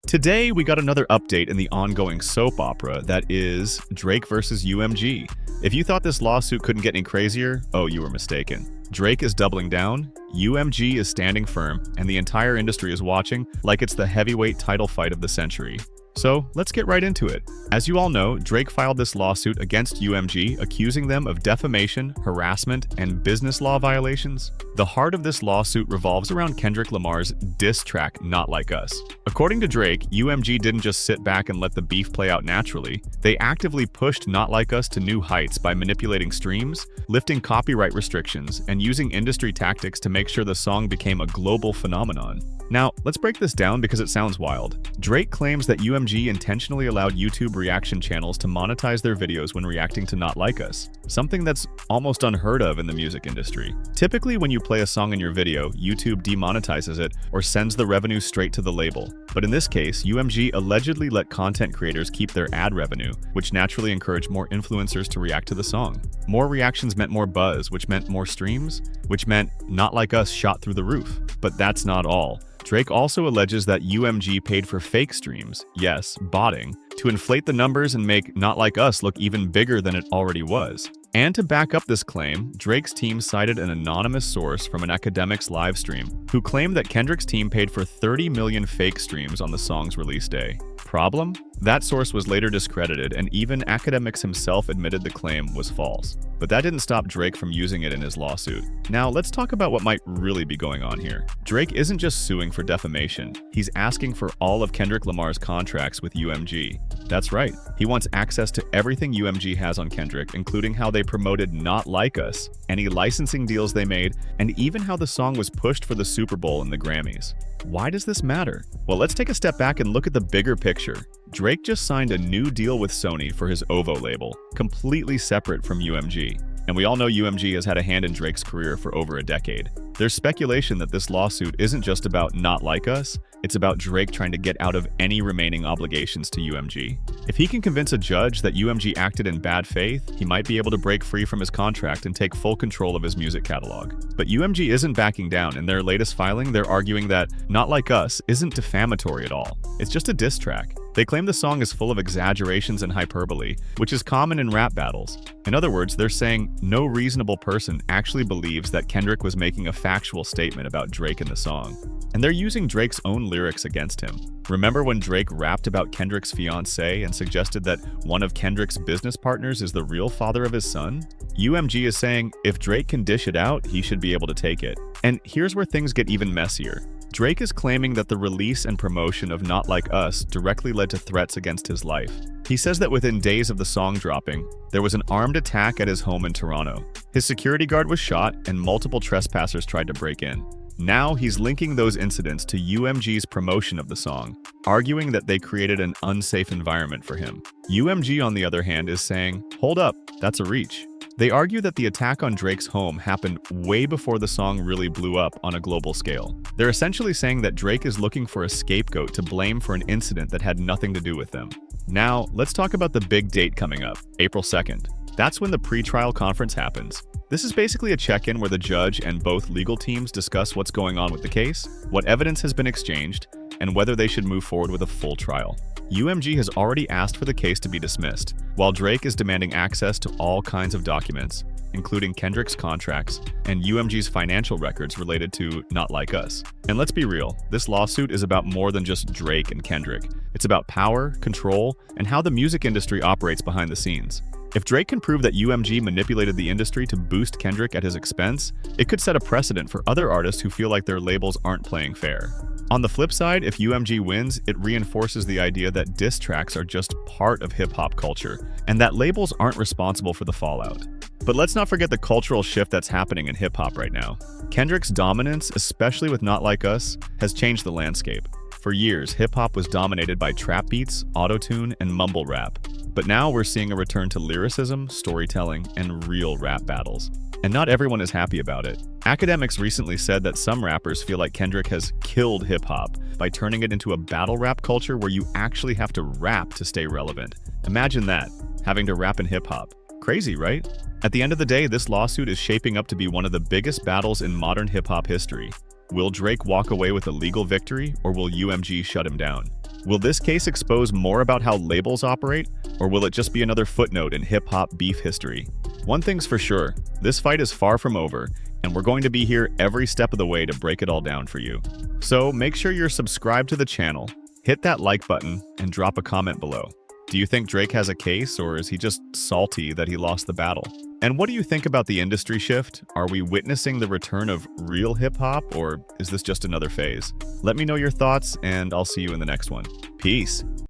Today, we got another update in the ongoing soap opera that is Drake versus UMG. If you thought this lawsuit couldn't get any crazier, oh, you were mistaken. Drake is doubling down, UMG is standing firm, and the entire industry is watching like it's the heavyweight title fight of the century. So, let's get right into it. As you all know, Drake filed this lawsuit against UMG, accusing them of defamation, harassment, and business law violations. The heart of this lawsuit revolves around Kendrick Lamar's diss track, Not Like Us. According to Drake, UMG didn't just sit back and let the beef play out naturally. They actively pushed Not Like Us to new heights by manipulating streams, lifting copyright restrictions, and using industry tactics to make sure the song became a global phenomenon. Now, let's break this down because it sounds wild. Drake claims that UMG intentionally allowed YouTube reaction channels to monetize their videos when reacting to Not Like Us, something that's almost unheard of in the music industry. Typically, when you play a song in your video, YouTube demonetizes it or sends the revenue straight to the label. But in this case, UMG allegedly let content creators keep their ad revenue, which naturally encouraged more influencers to react to the song. More reactions meant more buzz, which meant more streams, which meant Not Like Us shot through the roof. But that's not all. Drake also alleges that UMG paid for fake streams, yes, botting, to inflate the numbers and make Not Like Us look even bigger than it already was. And to back up this claim, Drake's team cited an anonymous source from an academic's live stream, who claimed that Kendrick's team paid for 30 million fake streams on the song's release day. Problem? That source was later discredited, and even academics himself admitted the claim was false. But that didn't stop Drake from using it in his lawsuit. Now, let's talk about what might really be going on here. Drake isn't just suing for defamation, he's asking for all of Kendrick Lamar's contracts with UMG. That's right, he wants access to everything UMG has on Kendrick, including how they promoted Not Like Us, any licensing deals they made, and even how the song was pushed for the Super Bowl and the Grammys. Why does this matter? Well, let's take a step back and look at the bigger picture. Drake just signed a new deal with Sony for his OVO label, completely separate from UMG. And we all know UMG has had a hand in Drake's career for over a decade. There's speculation that this lawsuit isn't just about Not Like Us, it's about Drake trying to get out of any remaining obligations to UMG. If he can convince a judge that UMG acted in bad faith, he might be able to break free from his contract and take full control of his music catalog. But UMG isn't backing down. In their latest filing, they're arguing that Not Like Us isn't defamatory at all. It's just a diss track. They claim the song is full of exaggerations and hyperbole, which is common in rap battles. In other words, they're saying no reasonable person actually believes that Kendrick was making a factual statement about Drake in the song. And they're using Drake's own lyrics against him. Remember when Drake rapped about Kendrick's fiancée and suggested that one of Kendrick's business partners is the real father of his son? UMG is saying if Drake can dish it out, he should be able to take it. And here's where things get even messier. Drake is claiming that the release and promotion of Not Like Us directly led to threats against his life. He says that within days of the song dropping, there was an armed attack at his home in Toronto. His security guard was shot and multiple trespassers tried to break in. Now he's linking those incidents to UMG's promotion of the song, arguing that they created an unsafe environment for him. UMG, on the other hand, is saying, hold up, that's a reach. They argue that the attack on Drake's home happened way before the song really blew up on a global scale. They're essentially saying that Drake is looking for a scapegoat to blame for an incident that had nothing to do with them. Now, let's talk about the big date coming up, April 2nd. That's when the pre-trial conference happens. This is basically a check-in where the judge and both legal teams discuss what's going on with the case, what evidence has been exchanged, and whether they should move forward with a full trial. UMG has already asked for the case to be dismissed, while Drake is demanding access to all kinds of documents, including Kendrick's contracts and UMG's financial records related to Not Like Us. And let's be real, this lawsuit is about more than just Drake and Kendrick. It's about power, control, and how the music industry operates behind the scenes. If Drake can prove that UMG manipulated the industry to boost Kendrick at his expense, it could set a precedent for other artists who feel like their labels aren't playing fair. On the flip side, if UMG wins, it reinforces the idea that diss tracks are just part of hip-hop culture, and that labels aren't responsible for the fallout. But let's not forget the cultural shift that's happening in hip-hop right now. Kendrick's dominance, especially with Not Like Us, has changed the landscape. For years, hip-hop was dominated by trap beats, auto-tune, and mumble rap. But now we're seeing a return to lyricism, storytelling, and real rap battles. And not everyone is happy about it. Academics recently said that some rappers feel like Kendrick has killed hip-hop by turning it into a battle rap culture where you actually have to rap to stay relevant. Imagine that, having to rap in hip-hop. Crazy, right? At the end of the day, this lawsuit is shaping up to be one of the biggest battles in modern hip-hop history. Will Drake walk away with a legal victory, or will UMG shut him down? Will this case expose more about how labels operate, or will it just be another footnote in hip-hop beef history? One thing's for sure, this fight is far from over, and we're going to be here every step of the way to break it all down for you. So make sure you're subscribed to the channel, hit that like button, and drop a comment below. Do you think Drake has a case, or is he just salty that he lost the battle? And what do you think about the industry shift? Are we witnessing the return of real hip-hop, or is this just another phase? Let me know your thoughts, and I'll see you in the next one. Peace.